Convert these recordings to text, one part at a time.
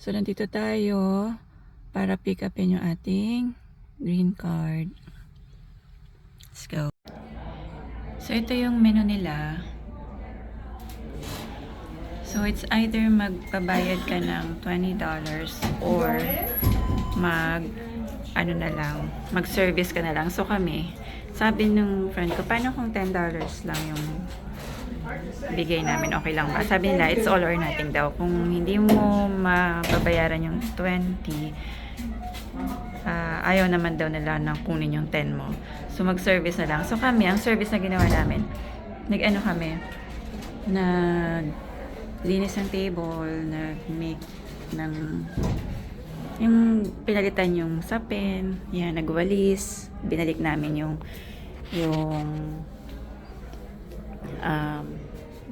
So, nandito tayo para pick upin yung ating green card. Let's go. So, ito yung menu nila. So, it's either magbabayad ka ng $20 or mag-service ka na lang. So, kami, sabi nung friend ko, paano kung $10 lang yung bigay namin, okay lang ba? Sabi nila, it's all or nothing daw. Kung hindi mo mababayaran yung 20, ayaw naman daw nila na kunin yung 10 mo. So, mag-service na lang. So, kami, ang service na ginawa namin, nag-ano kami, linis ng table, nag-make ng yung pinalitan yung sapin, yan, nagwalis, binalik namin yung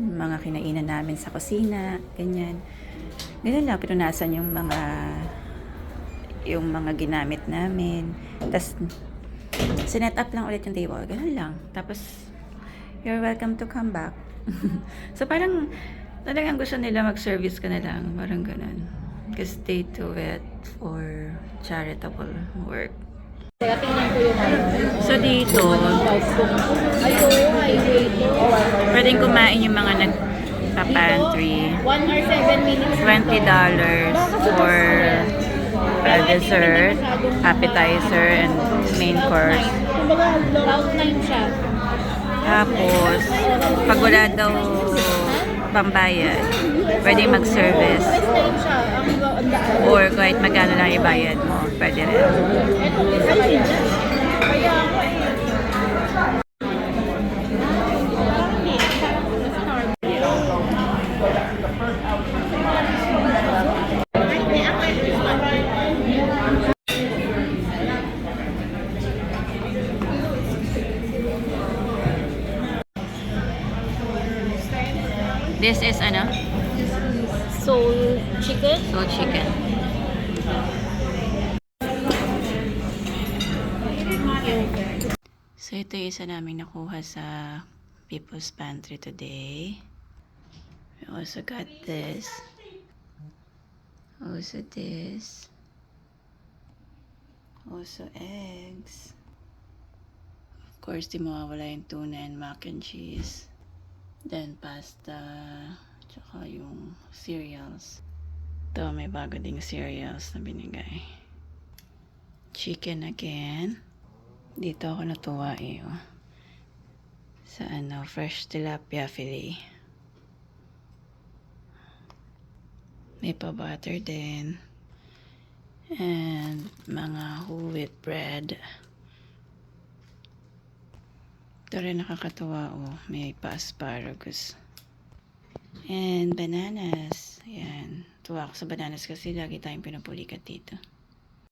mga kinainan namin sa kusina, ganyan. Ganun lang, pinunasan yung mga ginamit namin. Tapos, sinet up lang ulit yung table. Ganun lang. Tapos, you're welcome to come back. So, parang, talagang gusto nila mag-service ka na lang. Parang ganun. Because they do it for charitable work. So, dito, pwedeng kumain yung mga nagpa-pantry. 1 or 7 minutes. $20 for dessert, appetizer, and main course. Tapos, pag wala daw pambayad, pwede mag-service. Or kahit magkano lang ibayad mo, pwede rin. This is ano? Soul chicken. Soul chicken. So, ito yung isa namin nakuha sa People's Pantry today. We also got this. Also this. Also eggs. Of course, di mawawala yung tuna and mac and cheese. Then pasta. Tsaka yung cereals. Ito, may bago ding cereals na binigay. Chicken again. Dito ako natuwa eh. Oh. Sa fresh tilapia fillet. May pa-butter din. And mga whole wheat bread. Ito rin nakakatuwa oh. May pa-asparagus. And bananas. Ayan. Tuwa ako sa bananas kasi lagi tayong pinupulikat dito.